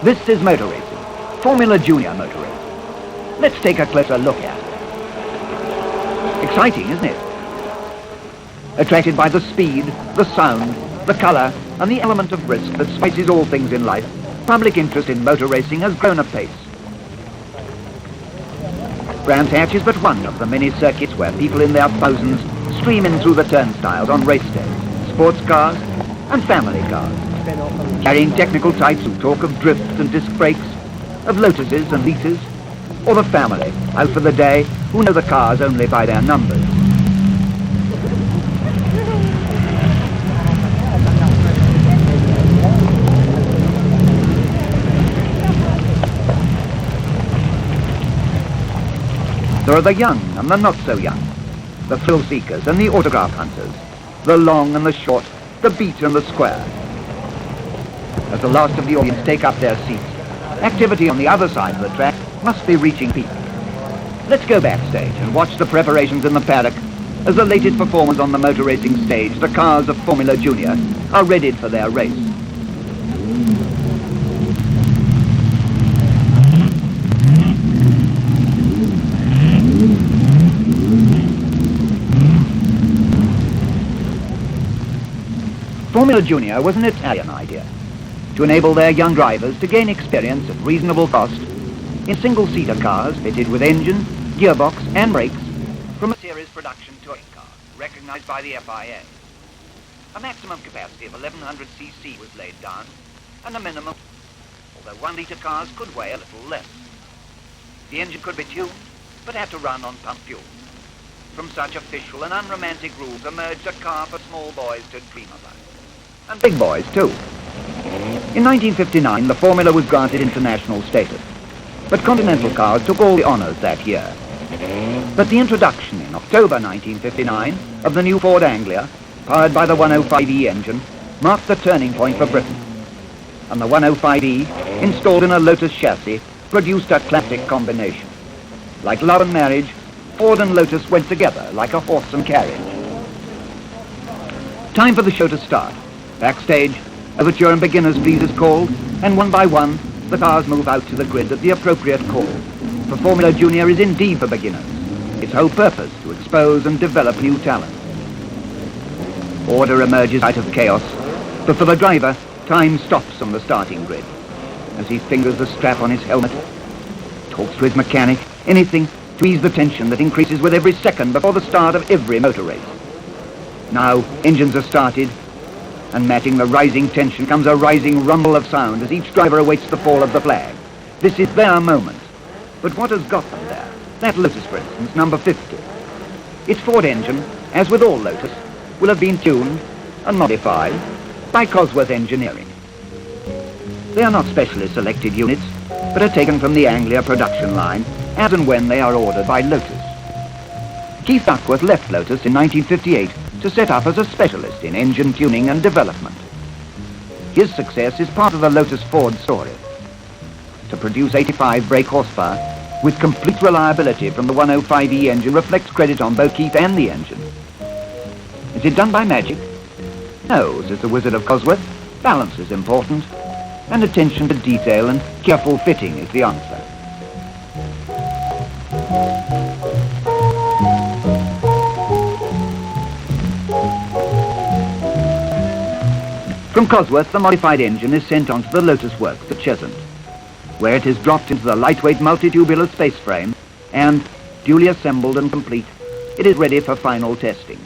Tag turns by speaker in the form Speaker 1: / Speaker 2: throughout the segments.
Speaker 1: This is motor racing, Formula Junior motor racing. Let's take a closer look at it. Exciting, isn't it? Attracted by the speed, the sound, the colour, and the element of risk that spices all things in life, public interest in motor racing has grown apace. Brands Hatch is but one of the many circuits where people in their thousands stream in through the turnstiles on race days, sports cars and family cars, carrying technical types who talk of drift and disc brakes, of Lotuses and Litas, or the family out for the day who know the cars only by their numbers. There are the young and the not so young, the thrill seekers and the autograph hunters, the long and the short, the beat and the square. As the last of the audience take up their seats, activity on the other side of the track must be reaching peak. Let's go backstage and watch the preparations in the paddock as the latest performers on the motor racing stage, the cars of Formula Junior, are readied for their race. Formula Junior was an Italian idea to enable their young drivers to gain experience at reasonable cost in single-seater cars fitted with engine, gearbox and brakes from a series production touring car recognized by the FIA. A maximum capacity of 1100 cc was laid down and a minimum, although 1-litre cars could weigh a little less. The engine could be tuned but had to run on pump fuel. From such official and unromantic rules emerged a car for small boys to dream about. And big boys too. In 1959, the Formula was granted international status, but Continental cars took all the honours that year. But the introduction in October 1959 of the new Ford Anglia, powered by the 105E engine, marked the turning point for Britain. And the 105E, installed in a Lotus chassis, produced a classic combination. Like love and marriage, Ford and Lotus went together like a horse and carriage. Time for the show to start. Backstage, overture and beginners please is called, and one by one, the cars move out to the grid at the appropriate call. For Formula Junior is indeed for beginners. Its whole purpose to expose and develop new talent. Order emerges out of chaos, but for the driver, time stops on the starting grid. As he fingers the strap on his helmet, talks to his mechanic, anything to ease the tension that increases with every second before the start of every motor race. Now, engines are started, and matching the rising tension comes a rising rumble of sound as each driver awaits the fall of the flag. This is their moment. But what has got them there? That Lotus, for instance, number 50. Its Ford engine, as with all Lotus, will have been tuned and modified by Cosworth engineering. They are not specially selected units, but are taken from the Anglia production line as and when they are ordered by Lotus. Keith Duckworth left Lotus in 1958 to set up as a specialist in engine tuning and development. His success is part of the Lotus Ford story. To produce 85 brake horsepower with complete reliability from the 105E engine reflects credit on both Keith and the engine. Is it done by magic? No, says the Wizard of Cosworth. Balance is important, and attention to detail and careful fitting is the answer. From Cosworth, the modified engine is sent on to the Lotus Works at Cheshunt, where it is dropped into the lightweight multitubular space frame and, duly assembled and complete, it is ready for final testing.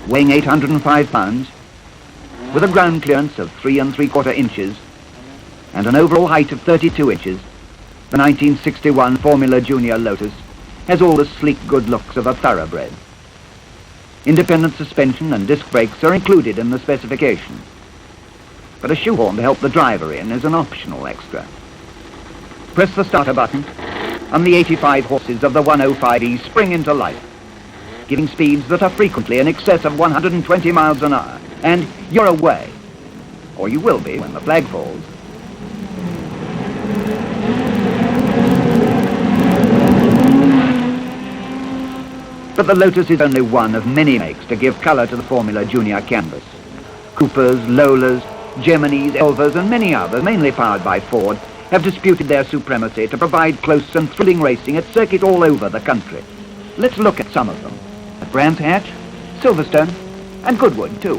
Speaker 1: Weighing 805 pounds, with a ground clearance of 3 3/4 inches and an overall height of 32 inches, The 1961 Formula Junior Lotus has all the sleek good looks of a thoroughbred. Independent suspension and disc brakes are included in the specification, but a shoehorn to help the driver in is an optional extra. Press the starter button, and the 85 horses of the 105E spring into life, giving speeds that are frequently in excess of 120 miles an hour, and you're away. Or you will be when the flag falls. But the Lotus is only one of many makes to give colour to the Formula Junior canvas. Coopers, Lolas, Geminis, Elvas, and many others, mainly powered by Ford, have disputed their supremacy to provide close and thrilling racing at circuits all over the country. Let's look at some of them. At Brands Hatch, Silverstone, and Goodwood too.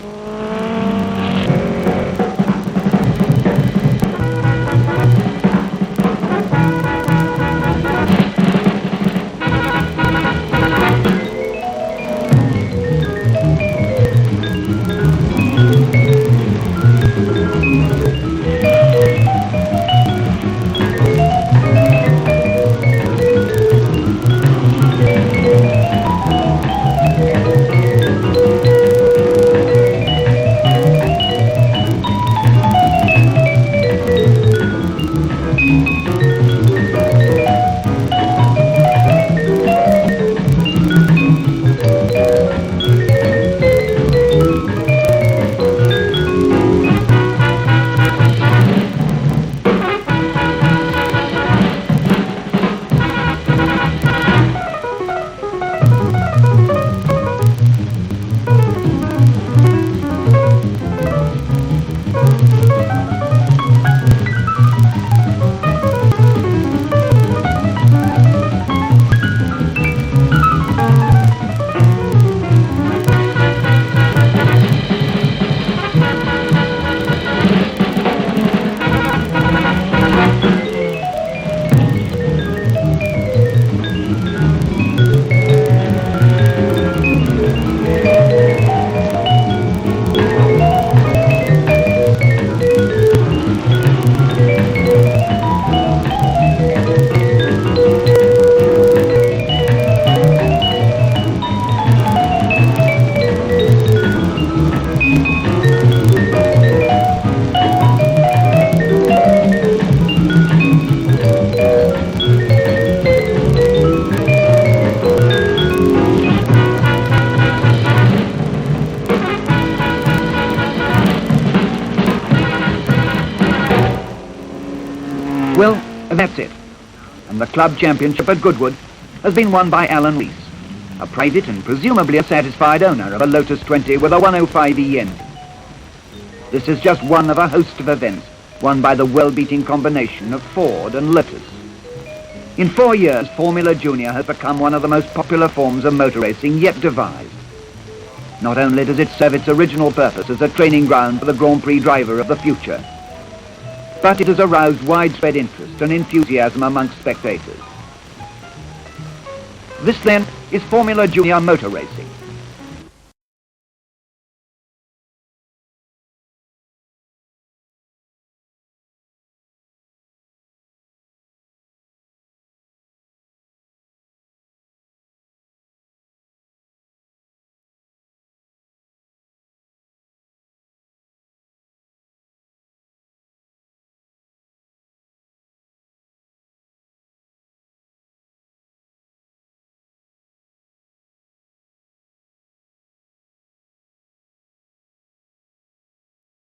Speaker 1: Well, that's it. And the club championship at Goodwood has been won by Alan Rees, a private and presumably a satisfied owner of a Lotus 20 with a 105E engine. This is just one of a host of events won by the well-beating combination of Ford and Lotus. In 4 years, Formula Junior has become one of the most popular forms of motor racing yet devised. Not only does it serve its original purpose as a training ground for the Grand Prix driver of the future, but it has aroused widespread interest and enthusiasm amongst spectators. This then is Formula Junior motor racing.